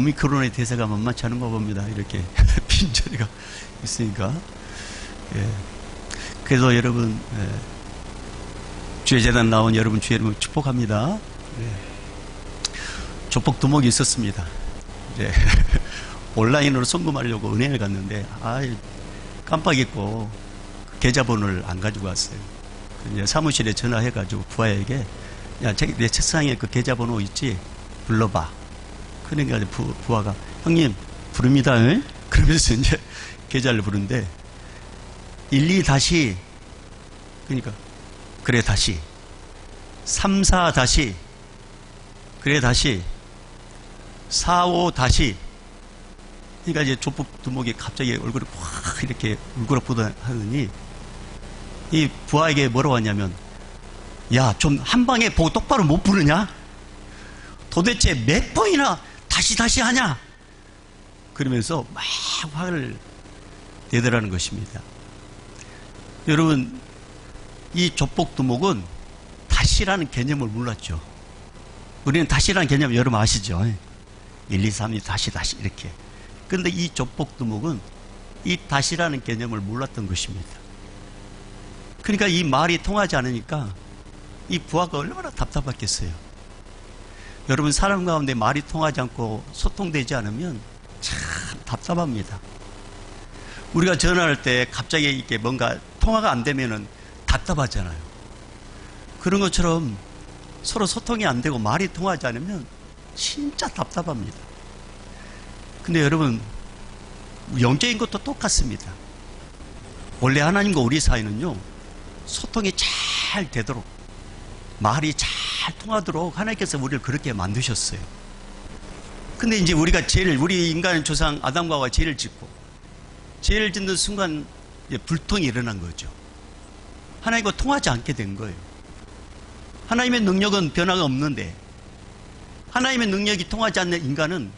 오미크론의 대세가 만만치 않은가 봅니다. 이렇게 빈자리가 있으니까. 예. 그래서 여러분, 주의 재단 나온 여러분 주의 이름으로 축복합니다. 예. 조폭 두목이 있었습니다. 이제 온라인으로 송금하려고 은행을 갔는데 깜빡했고 계좌번호를 안 가지고 왔어요. 이제 사무실에 전화해가지고 부하에게 야, 내 책상에 그 계좌번호 있지? 불러봐. 그러니까 부하가 형님 부릅니다. 응? 그러면서 이제 계좌를 부른데 12 다시 그러니까 그래 다시 34 다시 그래 다시 45 다시 그러니까 이제 조폭 두목이 갑자기 얼굴이 확 이렇게 울그락보다 하더니 이 부하에게 뭐라고 하냐면 야, 좀 한 방에 보고 똑바로 못 부르냐? 도대체 몇 번이나 다시 하냐? 그러면서 막 화를 내더라는 것입니다. 여러분, 이 조폭 두목은 다시라는 개념을 몰랐죠. 우리는 다시라는 개념 여러분 아시죠? 1, 2, 3, 2 다시 이렇게. 그런데 이 조폭 두목은 이 다시라는 개념을 몰랐던 것입니다. 그러니까 이 말이 통하지 않으니까 이 부하가 얼마나 답답했겠어요. 여러분, 사람 가운데 말이 통하지 않고 소통되지 않으면 참 답답합니다. 우리가 전화할 때 갑자기 이렇게 뭔가 통화가 안 되면은 답답하잖아요. 그런 것처럼 서로 소통이 안 되고 말이 통하지 않으면 진짜 답답합니다. 근데 여러분, 영적인 것도 똑같습니다. 원래 하나님과 우리 사이는요, 소통이 잘 되도록, 말이 잘 통하도록 하나님께서 우리를 그렇게 만드셨어요. 근데 이제 우리 인간의 조상 아담과 하와가 죄를 짓고, 죄를 짓는 순간 이제 불통이 일어난 거죠. 하나님과 통하지 않게 된 거예요. 하나님의 능력은 변화가 없는데, 하나님의 능력이 통하지 않는 인간은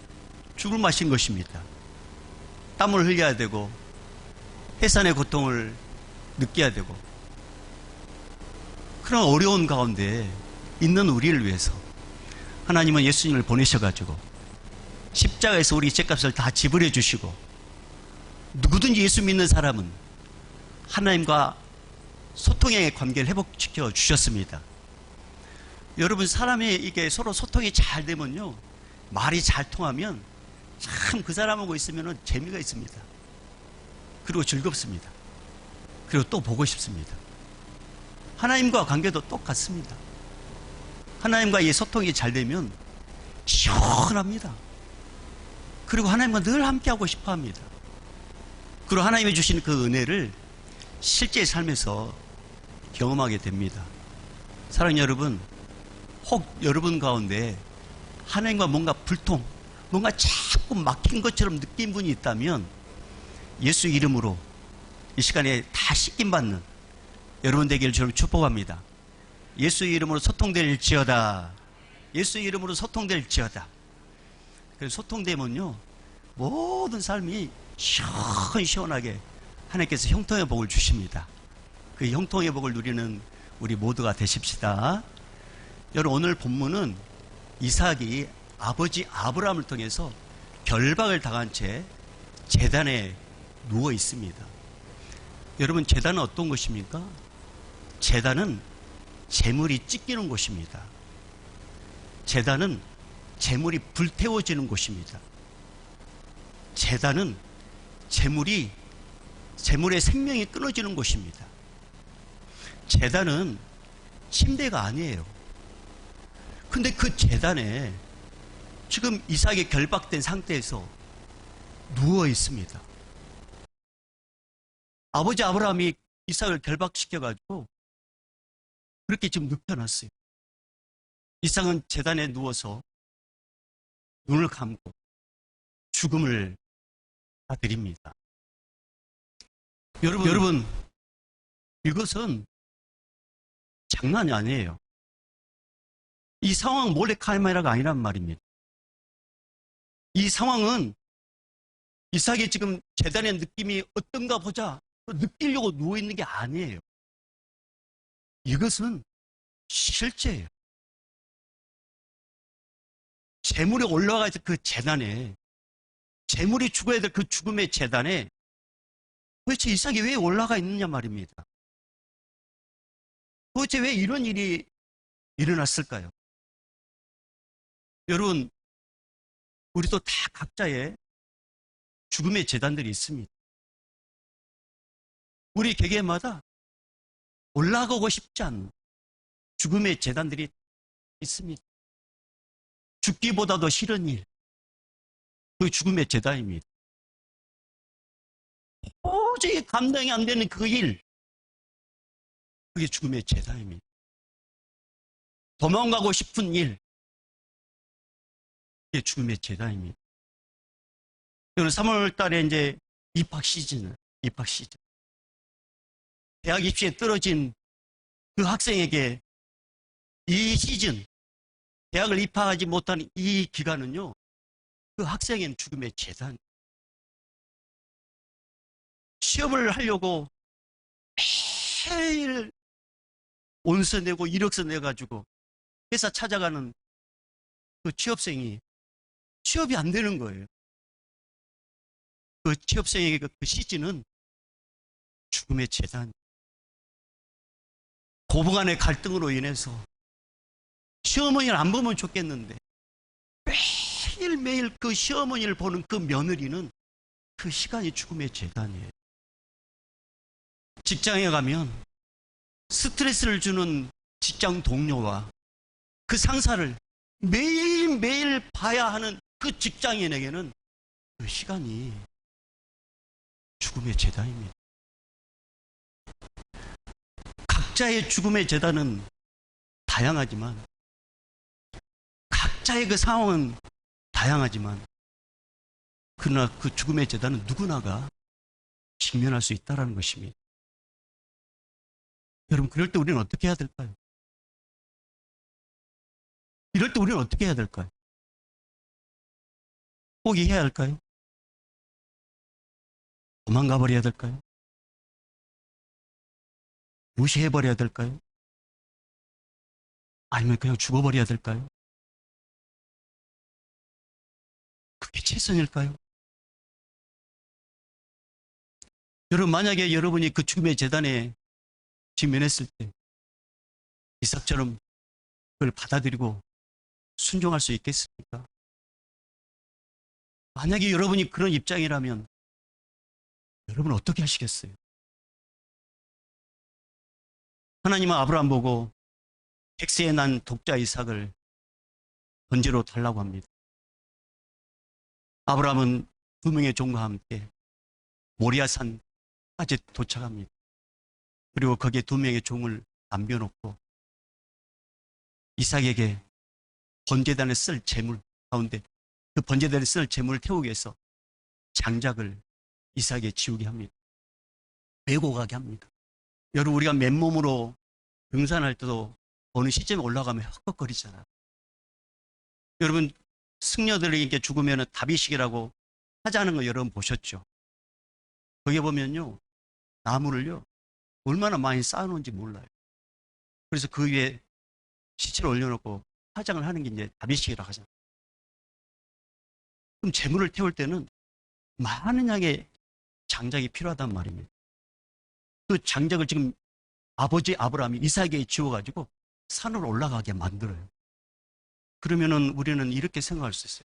죽을 맛인 것입니다. 땀을 흘려야 되고, 해산의 고통을 느껴야 되고, 그런 어려운 가운데 있는 우리를 위해서 하나님은 예수님을 보내셔가지고 십자가에서 우리 죄값을 다 지불해 주시고, 누구든지 예수 믿는 사람은 하나님과 소통의 관계를 회복시켜 주셨습니다. 여러분, 사람이 이게 서로 소통이 잘 되면요, 말이 잘 통하면 참 그 사람하고 있으면 재미가 있습니다. 그리고 즐겁습니다. 그리고 또 보고 싶습니다. 하나님과 관계도 똑같습니다. 하나님과 이 소통이 잘 되면 시원합니다. 그리고 하나님과 늘 함께하고 싶어 합니다. 그리고 하나님이 주신 그 은혜를 실제 삶에서 경험하게 됩니다. 사랑하는 여러분, 혹 여러분 가운데 하나님과 뭔가 불통, 뭔가 자꾸 막힌 것처럼 느낀 분이 있다면 예수 이름으로 이 시간에 다 씻김받는 여러분 되기를 저를 축복합니다. 예수 이름으로 소통될지어다. 예수 이름으로 소통될지어다. 그래서 소통되면요, 모든 삶이 시원시원하게 하나님께서 형통의 복을 주십니다. 그 형통의 복을 누리는 우리 모두가 되십시다. 여러분, 오늘 본문은 이삭이 아버지 아브라함을 통해서 결박을 당한 채 제단에 누워 있습니다. 여러분, 제단은 어떤 것입니까? 제단은 재물이 찢기는 곳입니다. 제단은 재물이 불태워지는 곳입니다. 제단은 재물의 생명이 끊어지는 곳입니다. 제단은 침대가 아니에요. 근데 그 제단에 지금 이삭이 결박된 상태에서 누워 있습니다. 아버지 아브라함이 이삭을 결박시켜가지고 그렇게 지금 눕혀놨어요. 이삭은 제단에 누워서 눈을 감고 죽음을 받아들입니다. 여러분, 이것은 장난이 아니에요. 이 상황 몰래카메라가 아니란 말입니다. 이 상황은 이삭이 지금 제단의 느낌이 어떤가 보자 느끼려고 누워있는 게 아니에요. 이것은 실제예요. 재물이 올라가야 될 그 재단에, 재물이 죽어야 될 그 죽음의 재단에 도대체 이삭이 왜 올라가 있느냐 말입니다. 도대체 왜 이런 일이 일어났을까요? 여러분, 우리도 다 각자의 죽음의 재단들이 있습니다. 우리 개개마다 올라가고 싶지 않은 죽음의 재단들이 있습니다. 죽기보다도 싫은 일, 그 죽음의 재단입니다. 도저히 감당이 안 되는 그 일, 그게 죽음의 재단입니다. 도망가고 싶은 일, 그게 죽음의 재단입니다. 여러분, 3월 달에 이제 입학 시즌. 대학 입시에 떨어진 그 학생에게 이 시즌, 대학을 입학하지 못한 이 기간은요, 그 학생에는 죽음의 재단. 시험을 하려고 매일 온서 내고 이력서 내가지고 회사 찾아가는 그 취업생이 취업이 안 되는 거예요. 그 취업생에게 그 시즌은 죽음의 재단. 고부간의 갈등으로 인해서 시어머니를 안 보면 좋겠는데 매일매일 그 시어머니를 보는 그 며느리는 그 시간이 죽음의 재단이에요. 직장에 가면 스트레스를 주는 직장 동료와 그 상사를 매일매일 봐야 하는 그 직장인에게는 그 시간이 죽음의 재단입니다. 각자의 죽음의 재단은 다양하지만, 각자의 그 상황은 다양하지만, 그러나 그 죽음의 재단은 누구나가 직면할 수 있다는 것입니다. 여러분, 그럴 때 우리는 어떻게 해야 될까요? 이럴 때 우리는 어떻게 해야 될까요? 포기해야 할까요? 도망가 버려야 될까요? 무시해 버려야 될까요? 아니면 그냥 죽어버려야 될까요? 그게 최선일까요? 여러분, 만약에 여러분이 그 죽음의 재단에 직면했을 때 이삭처럼 그걸 받아들이고 순종할 수 있겠습니까? 만약에 여러분이 그런 입장이라면 여러분은 어떻게 하시겠어요? 하나님은 아브라함 보고 백세에 난 독자 이삭을 번제로 달라고 합니다. 아브라함은 두 명의 종과 함께 모리아산까지 도착합니다. 그리고 거기에 두 명의 종을 남겨놓고 이삭에게 번제단에 쓸 재물 가운데 그 번제단에 쓸 재물을 태우기 위해서 장작을 이삭에게 지우게 합니다. 메고 가게 합니다. 여러분, 우리가 맨몸으로 등산할 때도 어느 시점에 올라가면 헉헉거리잖아요. 여러분, 승려들에게 죽으면 다비식이라고 하자는 거 여러분 보셨죠? 거기에 보면요, 나무를요 얼마나 많이 쌓아놓은지 몰라요. 그래서 그 위에 시체를 올려놓고 화장을 하는 게 이제 다비식이라고 하잖아요. 그럼 재물을 태울 때는 많은 양의 장작이 필요하단 말입니다. 그 장작을 지금 아버지 아브라함이 이삭에게 지워가지고 산으로 올라가게 만들어요. 그러면은 우리는 이렇게 생각할 수 있어요.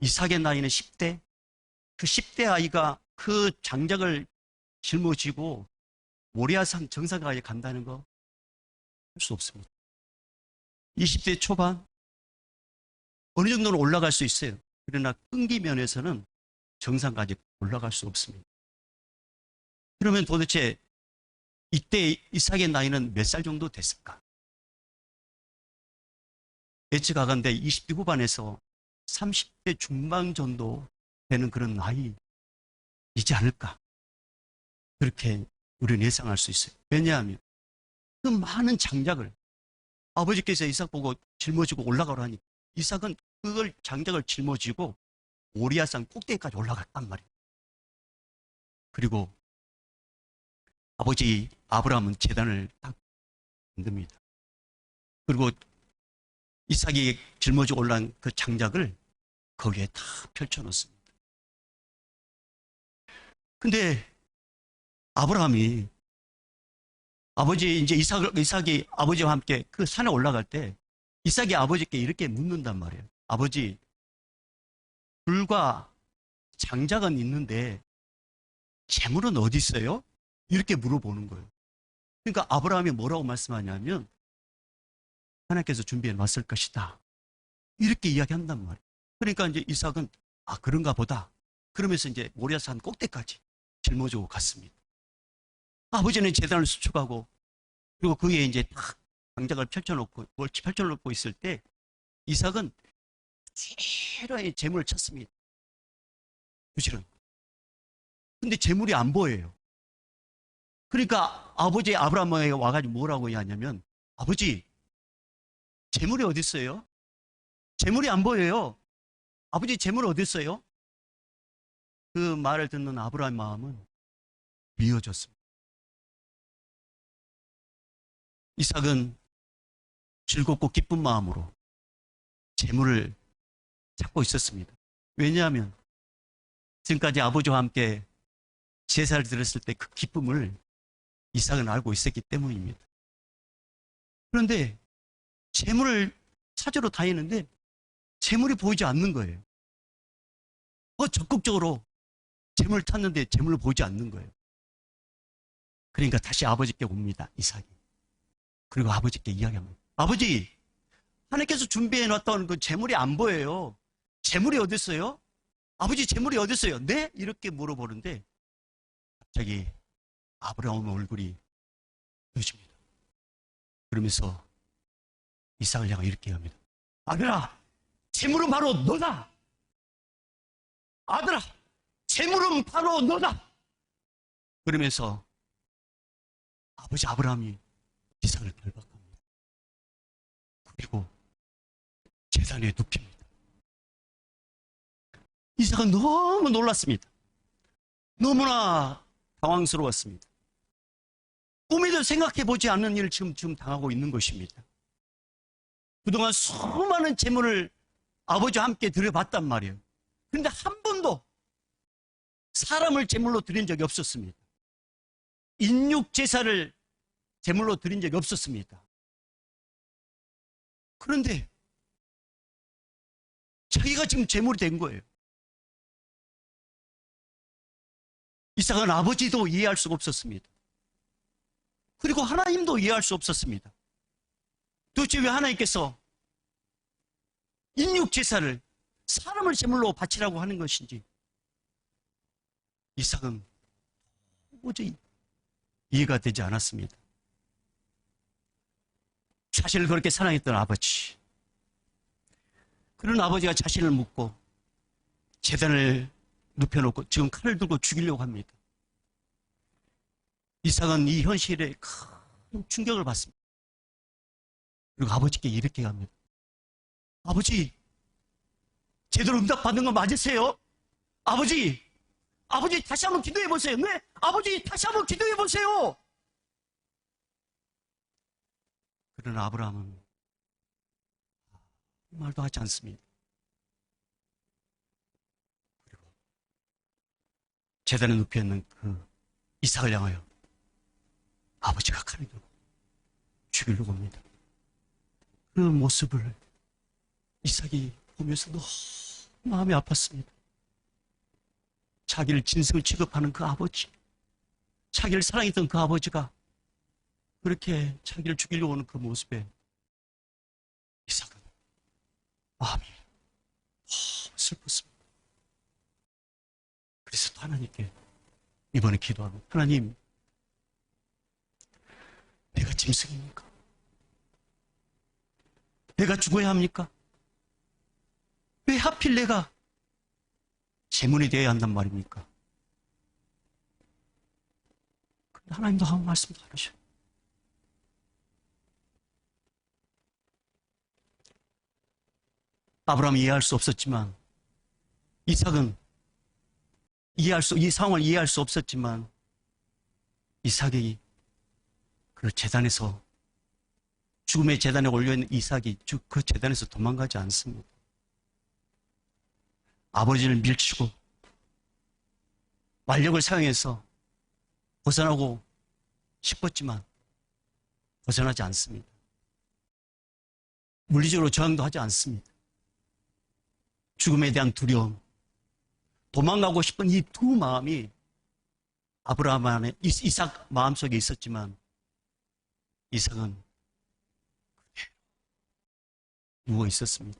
이삭의 나이는 10대, 그 10대 아이가 그 장작을 짊어지고 모리아산 정상까지 간다는 거 할 수 없습니다. 20대 초반 어느 정도는 올라갈 수 있어요. 그러나 끈기 면에서는 정상까지 올라갈 수 없습니다. 그러면 도대체 이때 이삭의 나이는 몇 살 정도 됐을까? 예측하건대 20대 후반에서 30대 중반 정도 되는 그런 나이이지 않을까? 그렇게 우리는 예상할 수 있어요. 왜냐하면 그 많은 장작을 아버지께서 이삭 보고 짊어지고 올라가라 하니 이삭은 그걸 장작을 짊어지고 모리아산 꼭대기까지 올라갔단 말이에요. 그리고 아버지 아브라함은 제단을 딱 만듭니다. 그리고 이삭이 짊어지고 올라온 그 장작을 거기에 다 펼쳐놓습니다. 근데 아브라함이 이삭이 아버지와 함께 그 산에 올라갈 때 이삭이 아버지께 이렇게 묻는단 말이에요. 아버지, 불과 장작은 있는데 재물은 어디 있어요? 이렇게 물어보는 거예요. 그러니까 아브라함이 뭐라고 말씀하냐면 하나님께서 준비해 놨을 것이다. 이렇게 이야기한단 말이에요. 그러니까 이제 이삭은 그런가 보다. 그러면서 이제 모리아산 꼭대까지 짊어지고 갔습니다. 아버지는 제단을 수축하고 그리고 그 위에 이제 딱 장작을 펼쳐놓고 있을 때 이삭은 부지런히 재물을 찾습니다. 부지런히. 근데 재물이 안 보여요. 그러니까 아버지 아브라함에게 와가지고 뭐라고 하냐면 아버지, 재물이 어디 있어요? 재물이 안 보여요. 아버지, 재물 어디 있어요? 그 말을 듣는 아브라함의 마음은 미어졌습니다. 이삭은 즐겁고 기쁜 마음으로 재물을 찾고 있었습니다. 왜냐하면 지금까지 아버지와 함께 제사를 드렸을 때 그 기쁨을 이삭은 알고 있었기 때문입니다. 그런데 재물을 찾으러 다니는데 재물이 보이지 않는 거예요. 적극적으로 재물을 찾는데 재물을 보이지 않는 거예요. 그러니까 다시 아버지께 옵니다, 이삭이. 그리고 아버지께 이야기합니다. 아버지, 하나님께서 준비해 놨던 그 재물이 안 보여요. 재물이 어디 있어요? 아버지, 재물이 어디 있어요? 네? 이렇게 물어보는데 갑자기 아브라함의 얼굴이 펴집니다. 그러면서 이삭을 향해 이렇게 합니다. 아들아, 재물은 바로 너다. 아들아, 재물은 바로 너다. 그러면서 아버지 아브라함이 이삭을 결박합니다. 그리고 제단에 눕힙니다. 이삭은 너무 놀랐습니다. 너무나 당황스러웠습니다. 꿈에도 생각해보지 않는 일을 지금 당하고 있는 것입니다. 그동안 수많은 재물을 아버지와 함께 드려봤단 말이에요. 그런데 한 번도 사람을 제물로 드린 적이 없었습니다. 인육 제사를 제물로 드린 적이 없었습니다. 그런데 자기가 지금 제물이 된 거예요. 이삭은 아버지도 이해할 수가 없었습니다. 그리고 하나님도 이해할 수 없었습니다. 도대체 왜 하나님께서 인육 제사를 사람을 제물로 바치라고 하는 것인지 이삭은 도저히 이해가 되지 않았습니다. 자신을 그렇게 사랑했던 아버지, 그런 아버지가 자신을 묻고 제단을 눕혀놓고 지금 칼을 들고 죽이려고 합니다. 이삭은 이 현실에 큰 충격을 받습니다. 그리고 아버지께 이렇게 합니다. 아버지, 제대로 응답받는 거 맞으세요? 아버지 다시 한번 기도해 보세요. 네, 아버지 다시 한번 기도해 보세요. 그러나 아브라함은 말도 하지 않습니다. 그리고 제단에 눕혀있는 그 이삭을 향하여 아버지가 칼을 들고 죽이려고 합니다. 그 모습을 이삭이 보면서 너무 마음이 아팠습니다. 자기를 짐승을 취급하는 그 아버지, 자기를 사랑했던 그 아버지가 그렇게 자기를 죽이려고 하는 그 모습에 이삭은 마음이 너무 슬펐습니다. 그래서 또 하나님께 이번에 기도하고, 하나님, 내가 짐승입니까? 내가 죽어야 합니까? 왜 하필 내가 제물이 되어야 한단 말입니까? 그런데 하나님도 한 말씀도 안 하셔요. 아브라함이 이해할 수 없었지만, 이삭은 이 상황을 이해할 수 없었지만, 이삭이 그 제단에서 죽음의 제단에 올려있는 이삭이 그 제단에서 도망가지 않습니다. 아버지를 밀치고 완력을 사용해서 벗어나고 싶었지만 벗어나지 않습니다. 물리적으로 저항도 하지 않습니다. 죽음에 대한 두려움, 도망가고 싶은 이 두 마음이 아브라함 안에, 이삭 마음속에 있었지만 이삭은 누워 있었습니다.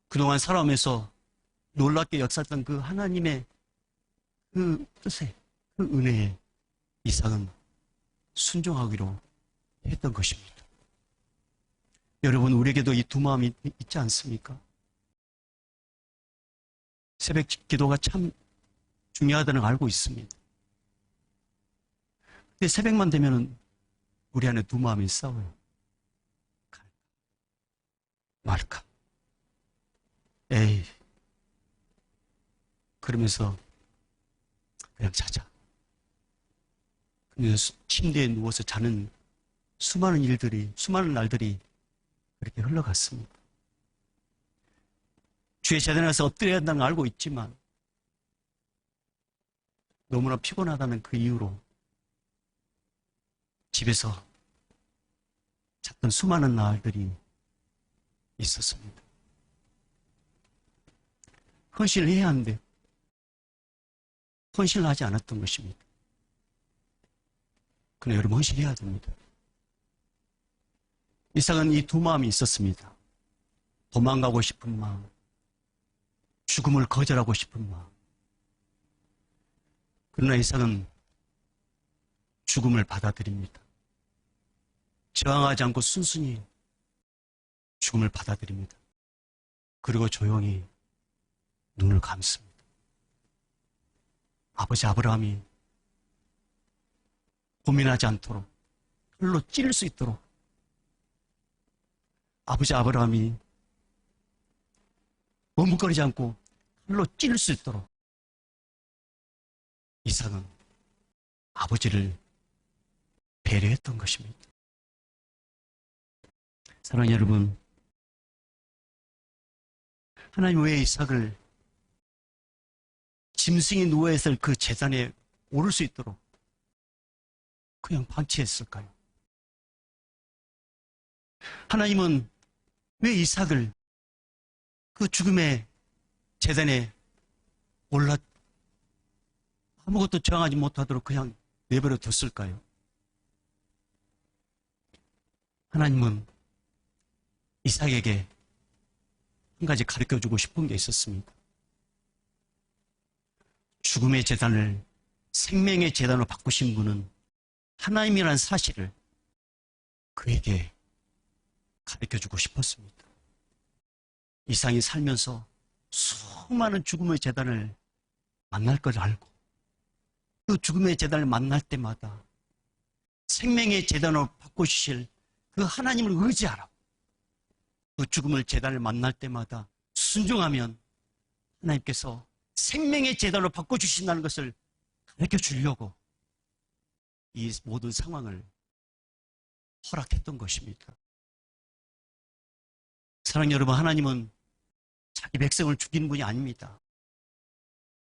그동안 살아오면서 놀랍게 역사했던 그 하나님의 그 뜻에, 그 은혜에 이삭은 순종하기로 했던 것입니다. 여러분, 우리에게도 이 두 마음이 있지 않습니까? 새벽 기도가 참 중요하다는 걸 알고 있습니다. 근데 새벽만 되면 우리 안에 두 마음이 싸워요. 갈까 말까. 에이, 그러면서 그냥 자자. 그러면서 침대에 누워서 자는 수많은 날들이 그렇게 흘러갔습니다. 주의 제단에 가서 엎드려야 한다는 걸 알고 있지만 너무나 피곤하다는 그 이유로 집에서 잤던 수많은 날들이 있었습니다. 헌신을 해야 하는데 헌신을 하지 않았던 것입니다. 그러나 여러분, 헌신해야 됩니다. 이삭은 이 두 마음이 있었습니다. 도망가고 싶은 마음, 죽음을 거절하고 싶은 마음. 그러나 이삭은 죽음을 받아들입니다. 저항하지 않고 순순히 죽음을 받아들입니다. 그리고 조용히 눈을 감습니다. 아버지 아브라함이 고민하지 않도록, 칼로 찌를 수 있도록, 아버지 아브라함이 머뭇거리지 않고 칼로 찌를 수 있도록 이삭은 아버지를 배려했던 것입니다. 사랑하는 여러분, 하나님 왜 이삭을 짐승이 누워있을 그 제단에 오를 수 있도록 그냥 방치했을까요? 하나님은 왜 이삭을 그 죽음의 제단에 올라 아무것도 저항하지 못하도록 그냥 내버려 뒀을까요? 하나님은 이삭에게 한 가지 가르쳐주고 싶은 게 있었습니다. 죽음의 제단을 생명의 제단으로 바꾸신 분은 하나님이라는 사실을 그에게 가르쳐주고 싶었습니다. 이삭이 살면서 수많은 죽음의 제단을 만날 걸 알고 그 죽음의 제단을 만날 때마다 생명의 제단으로 바꾸실 그 하나님을 의지하라고, 그 죽음의 제단을 만날 때마다 순종하면 하나님께서 생명의 제단으로 바꿔주신다는 것을 가르쳐 주려고 이 모든 상황을 허락했던 것입니다. 사랑하는 여러분, 하나님은 자기 백성을 죽이는 분이 아닙니다.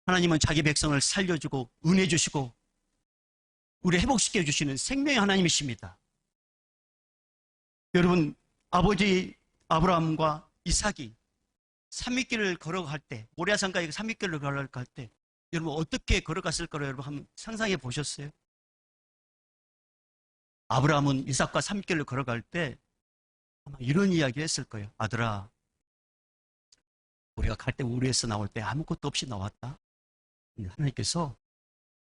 하나님은 자기 백성을 살려주고 은혜 주시고 우리 회복시켜 주시는 생명의 하나님이십니다. 여러분, 아버지 아브라함과 이삭이 산미길을 걸어갈 때, 모리아산까지 산미길을 걸어갈 때 여러분 어떻게 걸어갔을 거라고 여러분 한번 상상해 보셨어요? 아브라함은 이삭과 산미길을 걸어갈 때 아마 이런 이야기를 했을 거예요. 아들아, 우리가 갈 때 우리에서 나올 때 아무것도 없이 나왔다. 하나님께서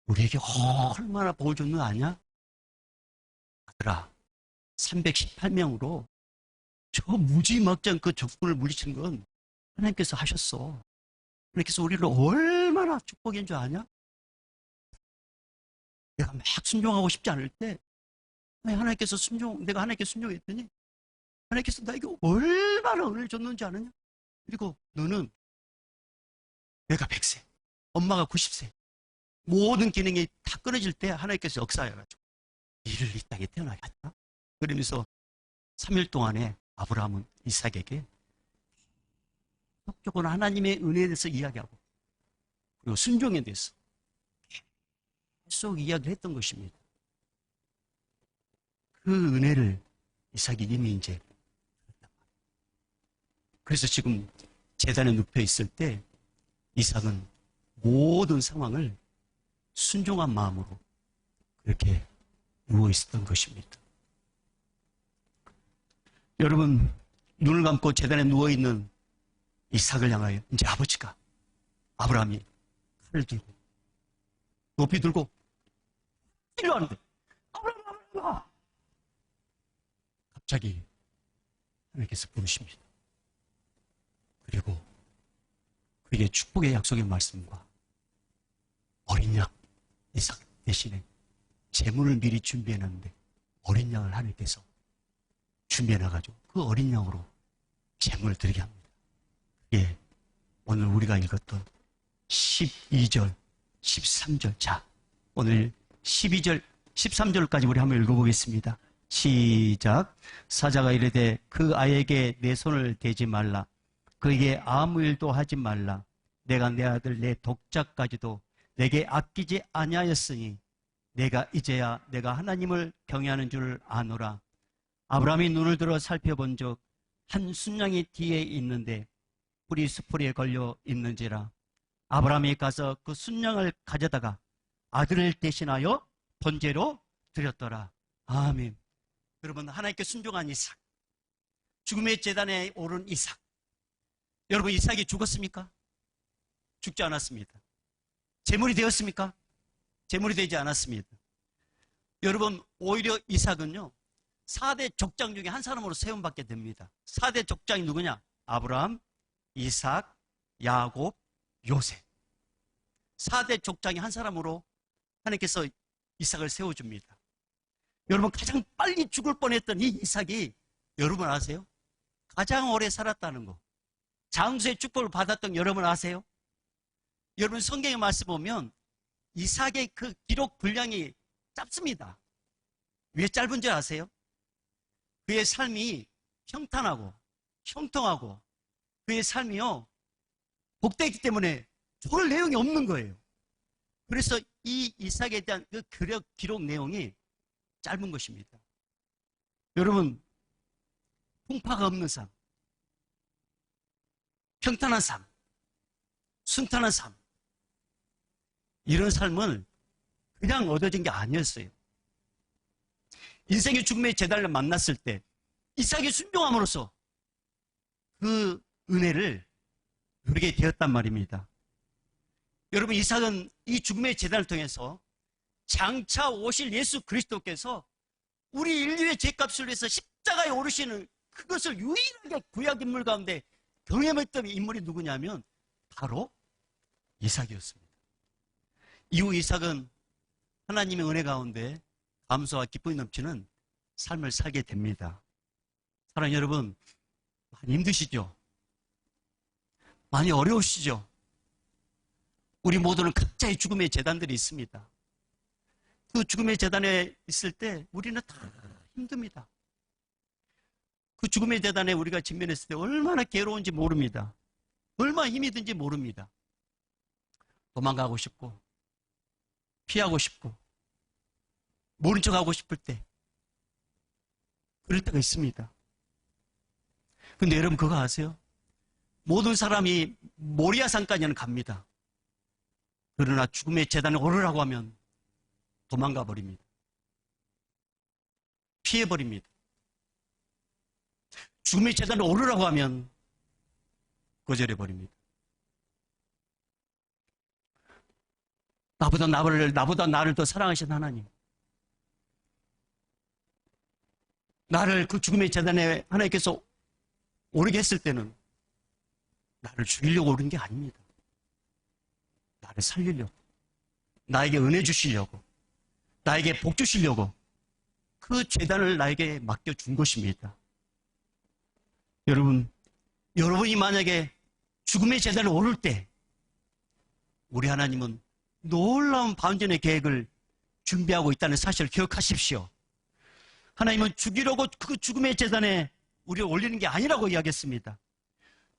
우리에게 얼마나 복을 줬는 거 아냐? 아들아, 318명으로 저 무지막지한 그 적군을 물리친 건 하나님께서 하셨어. 하나님께서 우리를 얼마나 축복인 줄 아냐? 내가 막 순종하고 싶지 않을 때 내가 하나님께서 순종했더니 하나님께서 나에게 얼마나 은혜를 줬는지 아느냐? 그리고 너는 내가 100세, 엄마가 90세, 모든 기능이 다 끊어질 때 하나님께서 역사해가지고 이를 이 땅에 태어나게 했다. 그러면서 3일 동안에 아브라함은 이삭에게 적극적으로 하나님의 은혜에 대해서 이야기하고 그리고 순종에 대해서 계속 이야기를 했던 것입니다. 그 은혜를 이삭이 이미 이제 그래서 지금 제단에 눕혀 있을 때 이삭은 모든 상황을 순종한 마음으로 그렇게 누워 있었던 것입니다. 여러분, 눈을 감고 제단에 누워 있는 이삭을 향하여 이제 아버지가 아브라함이 칼을 들고 높이 들고 일로 하는데 아브라함 갑자기 하나님께서 부르십니다. 그리고 그에게 축복의 약속의 말씀과 어린 양 이삭 대신에 제물을 미리 준비해놨는데 어린 양을 하나님께서 준비해놔가지고 그 어린 양으로 제물을 드리게 합니다. 그게 오늘 우리가 읽었던 12절, 13절. 자, 오늘 12절, 13절까지 우리 한번 읽어보겠습니다. 시작. 사자가 이르되 그 아이에게 내 손을 대지 말라. 그에게 아무 일도 하지 말라. 내가 내 아들 내 독자까지도 내게 아끼지 아니하였으니 내가 이제야 내가 하나님을 경외하는 줄 아노라. 아브라함이 눈을 들어 살펴본 적 한 순양이 뒤에 있는데 뿔이 수풀에 걸려 있는지라. 아브라함이 가서 그 순양을 가져다가 아들을 대신하여 번제로 드렸더라. 아멘. 여러분, 하나님께 순종한 이삭, 죽음의 제단에 오른 이삭. 여러분, 이삭이 죽었습니까? 죽지 않았습니다. 제물이 되었습니까? 제물이 되지 않았습니다. 여러분, 오히려 이삭은요 4대 족장 중에 한 사람으로 세움받게 됩니다. 4대 족장이 누구냐? 아브라함, 이삭, 야곱, 요셉. 4대 족장이 한 사람으로 하나님께서 이삭을 세워줍니다. 여러분, 가장 빨리 죽을 뻔했던 이 이삭이 여러분 아세요? 가장 오래 살았다는 거. 장수의 축복을 받았던 여러분 아세요? 여러분, 성경의 말씀 보면 이삭의 그 기록 분량이 짧습니다. 왜 짧은 줄 아세요? 그의 삶이 평탄하고 형통하고 그의 삶이요 복되기 때문에 적을 내용이 없는 거예요. 그래서 이 이삭에 대한 그 기록 내용이 짧은 것입니다. 여러분, 풍파가 없는 삶, 평탄한 삶, 순탄한 삶, 이런 삶은 그냥 얻어진 게 아니었어요. 인생의 죽음의 제단을 만났을 때 이삭이 순종함으로써 그 은혜를 누리게 되었단 말입니다. 여러분, 이삭은 이 죽음의 제단을 통해서 장차 오실 예수 그리스도께서 우리 인류의 죄값을 위해서 십자가에 오르시는 그것을 유일하게 구약 인물 가운데 경험했던 인물이 누구냐면 바로 이삭이었습니다. 이후 이삭은 하나님의 은혜 가운데 감사와 기쁨이 넘치는 삶을 살게 됩니다. 사랑하는 여러분, 많이 힘드시죠? 많이 어려우시죠? 우리 모두는 각자의 죽음의 재단들이 있습니다. 그 죽음의 재단에 있을 때 우리는 다 힘듭니다. 그 죽음의 재단에 우리가 직면했을 때 얼마나 괴로운지 모릅니다. 얼마나 힘이 든지 모릅니다. 도망가고 싶고 피하고 싶고 모른 척하고 싶을 때 그럴 때가 있습니다. 근데 여러분 그거 아세요? 모든 사람이 모리아산까지는 갑니다. 그러나 죽음의 제단에 오르라고 하면 도망가 버립니다. 피해버립니다. 죽음의 제단에 오르라고 하면 거절해버립니다. 나보다 나를 더 사랑하신 하나님, 나를 그 죽음의 제단에 하나님께서 오르게 했을 때는 나를 죽이려고 오른 게 아닙니다. 나를 살리려고, 나에게 은혜 주시려고, 나에게 복 주시려고 그 제단을 나에게 맡겨준 것입니다. 여러분이 만약에 죽음의 제단에 오를 때 우리 하나님은 놀라운 반전의 계획을 준비하고 있다는 사실을 기억하십시오. 하나님은 죽이려고 그 죽음의 제단에 우리를 올리는 게 아니라고 이야기했습니다.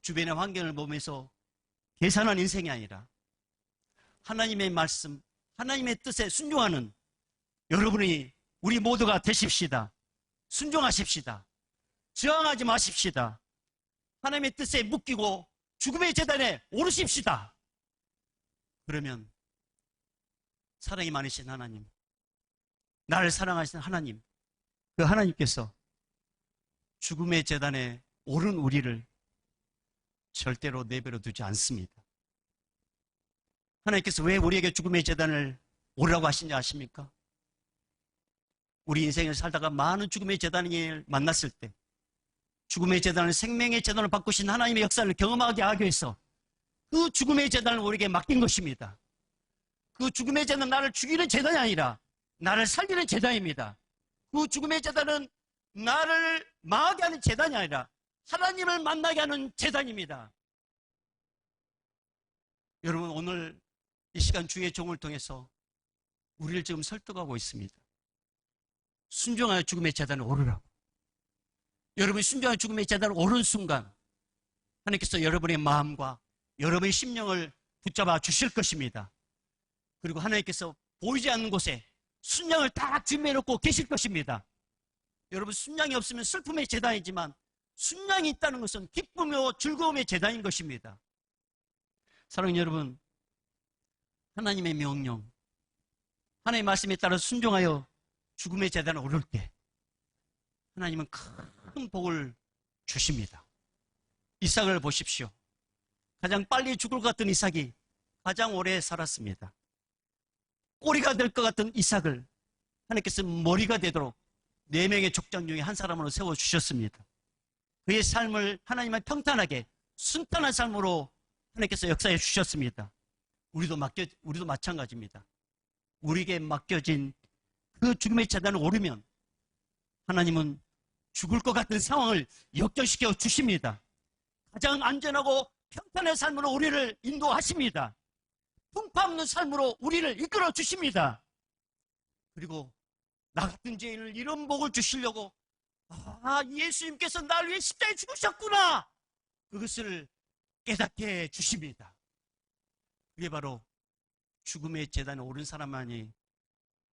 주변의 환경을 보면서 계산한 인생이 아니라 하나님의 말씀, 하나님의 뜻에 순종하는 여러분이 우리 모두가 되십시다. 순종하십시다. 저항하지 마십시다. 하나님의 뜻에 묶이고 죽음의 제단에 오르십시다. 그러면 사랑이 많으신 하나님, 나를 사랑하시는 하나님, 그 하나님께서 죽음의 제단에 오른 우리를 절대로 내버려 두지 않습니다. 하나님께서 왜 우리에게 죽음의 제단을 오르라고 하시는지 아십니까? 우리 인생을 살다가 많은 죽음의 제단을 만났을 때 죽음의 제단을 생명의 제단을 바꾸신 하나님의 역사를 경험하게 하기 위해서 그 죽음의 제단을 우리에게 맡긴 것입니다. 그 죽음의 제단은 나를 죽이는 제단이 아니라 나를 살리는 제단입니다. 그 죽음의 제단은 나를 망하게 하는 제단이 아니라 하나님을 만나게 하는 제단입니다. 여러분, 오늘 이 시간 주의 종을 통해서 우리를 지금 설득하고 있습니다. 순종하여 죽음의 제단을 오르라고. 여러분이 순종하여 죽음의 제단을 오른 순간 하나님께서 여러분의 마음과 여러분의 심령을 붙잡아 주실 것입니다. 그리고 하나님께서 보이지 않는 곳에 순양을 다 준비해놓고 계실 것입니다. 여러분, 순양이 없으면 슬픔의 제단이지만 순양이 있다는 것은 기쁨이요 즐거움의 제단인 것입니다. 사랑하는 여러분, 하나님의 명령, 하나님의 말씀에 따라 순종하여 죽음의 제단에 오를 때 하나님은 큰 복을 주십니다. 이삭을 보십시오. 가장 빨리 죽을 것 같은 이삭이 가장 오래 살았습니다. 꼬리가 될 것 같은 이삭을 하나님께서 머리가 되도록 4명의 족장 중에 한 사람으로 세워주셨습니다. 그의 삶을 하나님은 평탄하게 순탄한 삶으로 하나님께서 역사해 주셨습니다. 우리도 마찬가지입니다. 우리에게 맡겨진 그 죽음의 제단을 오르면 하나님은 죽을 것 같은 상황을 역전시켜 주십니다. 가장 안전하고 평탄한 삶으로 우리를 인도하십니다. 풍파 없는 삶으로 우리를 이끌어 주십니다. 그리고 나 같은 죄인을 이런 복을 주시려고 예수님께서 나를 위해 십자가에 죽으셨구나, 그것을 깨닫게 해 주십니다. 그게 바로 죽음의 제단에 오른 사람만이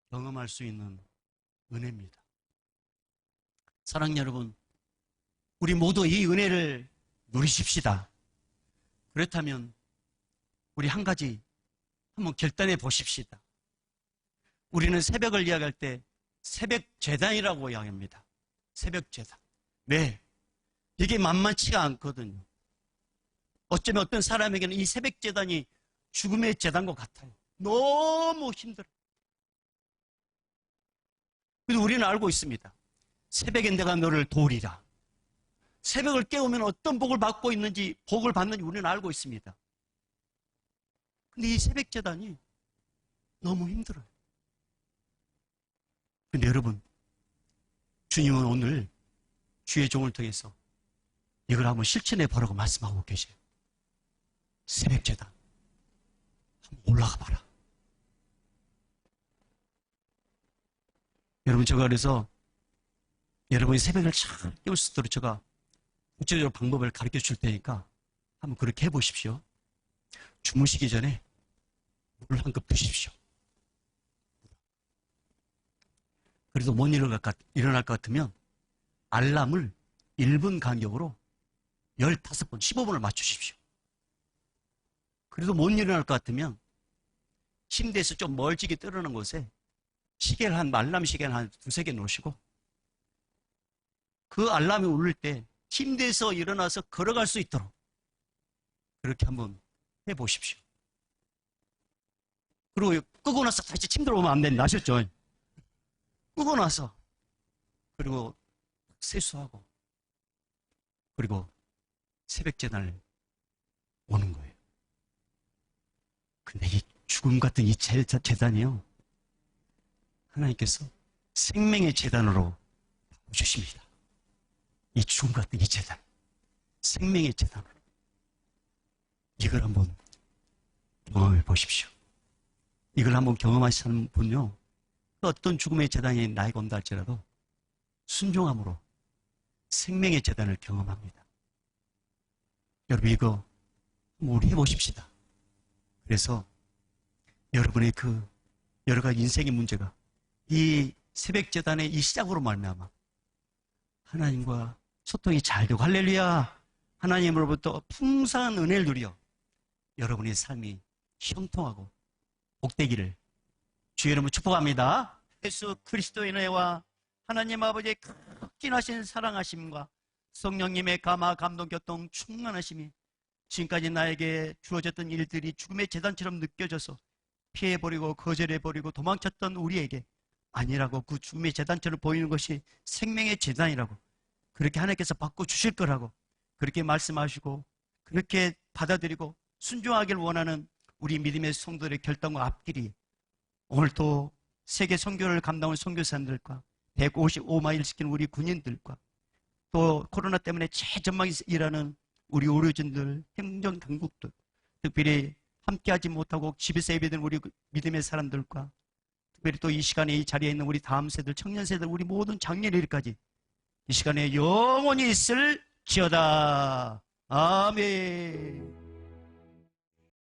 경험할 수 있는 은혜입니다. 사랑하는 여러분, 우리 모두 이 은혜를 누리십시다. 그렇다면 우리 한 가지 한번 결단해 보십시다. 우리는 새벽을 이야기할 때 새벽 제단이라고 이야기합니다. 새벽 제단. 네, 이게 만만치가 않거든요. 어쩌면 어떤 사람에게는 이 새벽 제단이 죽음의 제단과 같아요. 너무 힘들어요. 그래도 우리는 알고 있습니다. 새벽에 내가 너를 도우리라. 새벽을 깨우면 어떤 복을 받고 있는지, 복을 받는지 우리는 알고 있습니다. 근데 이 새벽 제단이 너무 힘들어요. 근데 여러분, 주님은 오늘 주의 종을 통해서 이걸 한번 실천해 보라고 말씀하고 계세요. 새벽 제단. 한번 올라가 봐라. 여러분, 제가 그래서 여러분이 새벽을 잘 깨울 수 있도록 제가 구체적으로 방법을 가르쳐 줄 테니까 한번 그렇게 해 보십시오. 주무시기 전에 물 한 컵 드십시오. 그래도 못 일어날 것 같으면 알람을 1분 간격으로 15번, 15분을 맞추십시오. 그래도 못 일어날 것 같으면 침대에서 좀 멀찍이 떨어놓은 곳에 시계를 알람 시계를 한 2-3개 놓으시고 그 알람이 울릴 때 침대에서 일어나서 걸어갈 수 있도록 그렇게 한번 해보십시오. 그리고 끄고 나서 다시 침대로 오면 안 된다 아셨죠? 끄고 나서 그리고 세수하고 그리고 새벽 제단을 오는 거예요. 근데 이 죽음 같은 이 제단이요, 하나님께서 생명의 제단으로 바꿔주십니다. 이 죽음 같은 이 제단, 생명의 제단으로. 이걸 한번 경험해 보십시오. 이걸 한번 경험하시는 분요, 어떤 죽음의 제단이 나에게 온다 할지라도 순종함으로 생명의 재단을 경험합니다. 여러분 이거 우리 해보십시다. 그래서 여러분의 그 여러 가지 인생의 문제가 이 새벽 재단의 이 시작으로 말미암아 하나님과 소통이 잘 되고 할렐루야 하나님으로부터 풍성한 은혜를 누려 여러분의 삶이 형통하고 복되기를 주의 이름으로 축복합니다. 예수 그리스도의 은혜와 하나님 아버지의 극진하신 사랑하심과 성령님의 감화 감동 교통 충만하심이 지금까지 나에게 주어졌던 일들이 죽음의 재단처럼 느껴져서 피해버리고 거절해버리고 도망쳤던 우리에게 아니라고 그 죽음의 재단처럼 보이는 것이 생명의 재단이라고 그렇게 하나님께서 바꿔주실 거라고 그렇게 말씀하시고 그렇게 받아들이고 순종하길 원하는 우리 믿음의 성도들의 결단과 앞길이 오늘 또 세계 선교를 감당한 선교사님들과 155마일 시키는 우리 군인들과 또 코로나 때문에 최전방에 일하는 우리 의료진들, 행정당국들 특별히 함께하지 못하고 집에서 예배드리는 우리 믿음의 사람들과 특별히 또 이 시간에 이 자리에 있는 우리 다음 세대, 청년 세대, 우리 모든 장년일까지 이 시간에 영원히 있을지어다. 아멘.